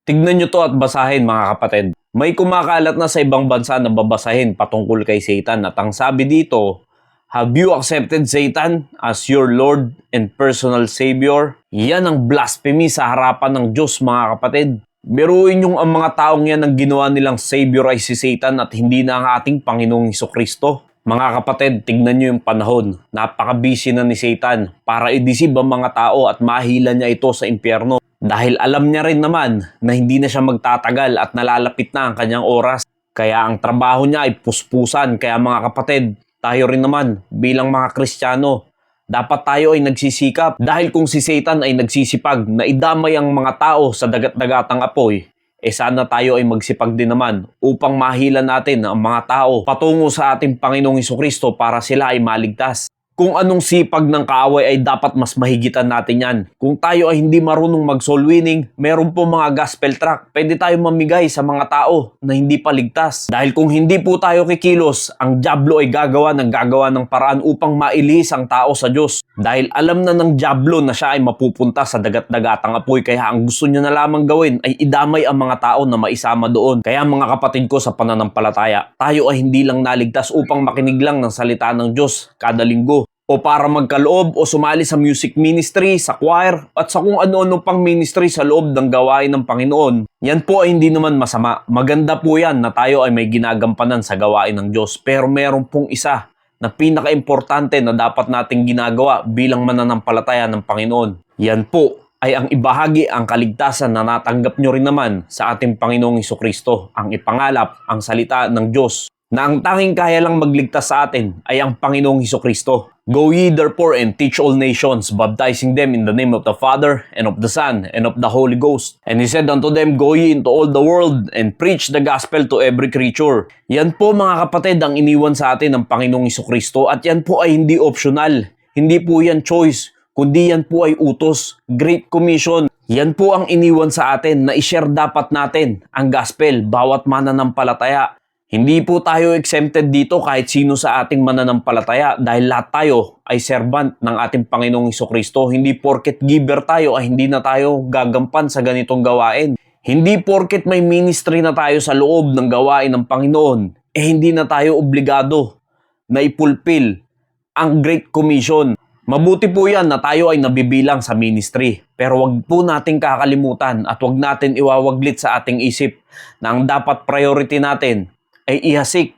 Tignan nyo to at basahin mga kapatid. May kumakalat na sa ibang bansa na babasahin patungkol kay Satan at ang sabi dito, have you accepted Satan as your Lord and personal Savior? Yan ang blasphemy sa harapan ng Diyos mga kapatid. Biruin yung ang mga taong yan ang ginawa nilang Savior ay si Satan at hindi na ang ating Panginoong Hesukristo. Mga kapatid, tignan nyo yung panahon. Napaka-busy na ni Satan para i-deceive ang mga tao at mahila niya ito sa impyerno. Dahil alam niya rin naman na hindi na siya magtatagal at nalalapit na ang kanyang oras. Kaya ang trabaho niya ay puspusan. Kaya mga kapatid, tayo rin naman bilang mga Kristiyano, dapat tayo ay nagsisikap. Dahil kung si Satan ay nagsisipag na idamay ang mga tao sa dagat-dagatang apoy, sana tayo ay magsipag din naman upang mahila natin ang mga tao patungo sa ating Panginoong Hesukristo para sila ay maligtas. Kung anong sipag ng kaaway ay dapat mas mahigitan natin yan. Kung tayo ay hindi marunong mag-soul winning, meron po mga gospel track. Pwede tayo mamigay sa mga tao na hindi pa ligtas. Dahil kung hindi po tayo kikilos, ang dyablo ay gagawa ng paraan upang mailis ang tao sa Diyos. Dahil alam na ng dyablo na siya ay mapupunta sa dagat-dagatang apoy. Kaya ang gusto niya na lamang gawin ay idamay ang mga tao na maisama doon. Kaya mga kapatid ko sa pananampalataya, tayo ay hindi lang naligtas upang makinig lang ng salita ng Diyos kada linggo, o para magkaloob o sumali sa music ministry, sa choir, at sa kung ano-ano pang ministry sa loob ng gawain ng Panginoon. Yan po ay hindi naman masama. Maganda po yan na tayo ay may ginagampanan sa gawain ng Diyos. Pero meron pong isa na pinaka-importante na dapat nating ginagawa bilang mananampalataya ng Panginoon. Yan po ay ang ibahagi ang kaligtasan na natanggap nyo rin naman sa ating Panginoong Hesukristo. Ang ipangalap ang salita ng Diyos na ang tanging kaya lang magligtas sa atin ay ang Panginoong Hesukristo. Go ye therefore and teach all nations, baptizing them in the name of the Father, and of the Son, and of the Holy Ghost. And he said unto them, go ye into all the world, and preach the gospel to every creature. Yan po mga kapatid ang iniwan sa atin ng Panginoong Hesukristo, at yan po ay hindi optional. Hindi po yan choice, kundi yan po ay utos. Great Commission. Yan po ang iniwan sa atin na i-share dapat natin ang gospel bawat mananampalataya. Hindi po tayo exempted dito kahit sino sa ating mananampalataya dahil lahat tayo ay servant ng ating Panginoong Hesukristo. Hindi porket giver tayo ay hindi na tayo gagampan sa ganitong gawain. Hindi porket may ministry na tayo sa loob ng gawain ng Panginoon, hindi na tayo obligado na ipulpil ang Great Commission. Mabuti po yan na tayo ay nabibilang sa ministry. Pero wag po nating kakalimutan at wag natin iwawaglit sa ating isip na ang dapat priority natin ay ihasik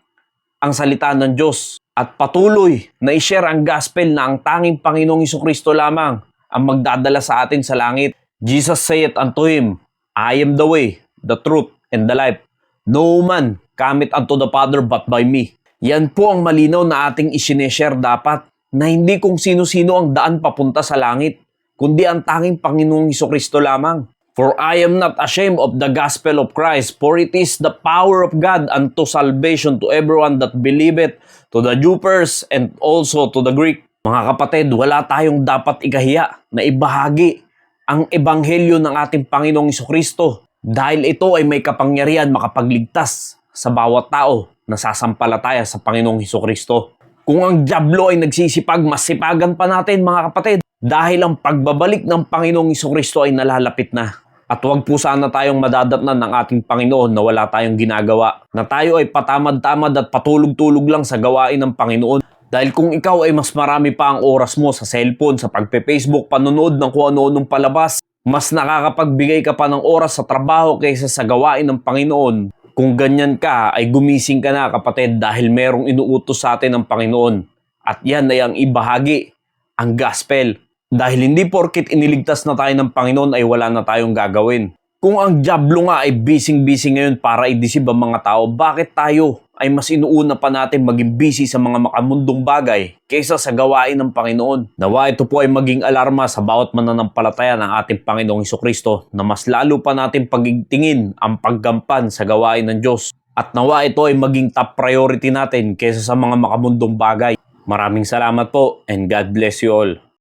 ang salita ng Diyos at patuloy na i-share ang gospel na ang tanging Panginoong Hesukristo lamang ang magdadala sa atin sa langit. Jesus saith unto him, I am the way, the truth, and the life. No man cometh unto the Father but by me. Yan po ang malinaw na ating isineshare dapat, na hindi kung sino-sino ang daan papunta sa langit, kundi ang tanging Panginoong Hesukristo lamang. For I am not ashamed of the gospel of Christ, for it is the power of God unto salvation to everyone that believeth, to the Jew first and also to the Greek. Mga kapatid, wala tayong dapat ikahiya na ibahagi ang ebanghelyo ng ating Panginoong Hesukristo dahil ito ay may kapangyarihan makapagligtas sa bawat tao na sasampalataya sa Panginoong Hesukristo. Kung ang dyablo ay nagsisipag, mas sipagan pa natin mga kapatid dahil ang pagbabalik ng Panginoong Hesukristo ay nalalapit na. At huwag po sana tayong madadatnan ng ating Panginoon na wala tayong ginagawa. Na tayo ay patamad-tamad at patulog-tulog lang sa gawain ng Panginoon. Dahil kung ikaw ay mas marami pa ang oras mo sa cellphone, sa pagpe-Facebook, panonood ng kung ano-anong palabas, mas nakakapagbigay ka pa ng oras sa trabaho kaysa sa gawain ng Panginoon. Kung ganyan ka, ay gumising ka na kapatid dahil merong inuutos sa atin ng Panginoon. At yan ay ang ibahagi, ang gospel. Dahil hindi porkit iniligtas na tayo ng Panginoon ay wala na tayong gagawin. Kung ang dyablo nga ay busy ngayon para i-deceive ang mga tao, bakit tayo ay mas inuuna pa natin maging busy sa mga makamundong bagay kaysa sa gawain ng Panginoon? Nawa ito po ay maging alarma sa bawat mananampalataya ng ating Panginoong Hesukristo na mas lalo pa natin pagtingin ang paggampan sa gawain ng Diyos. At nawa ito ay maging top priority natin kaysa sa mga makamundong bagay. Maraming salamat po and God bless you all.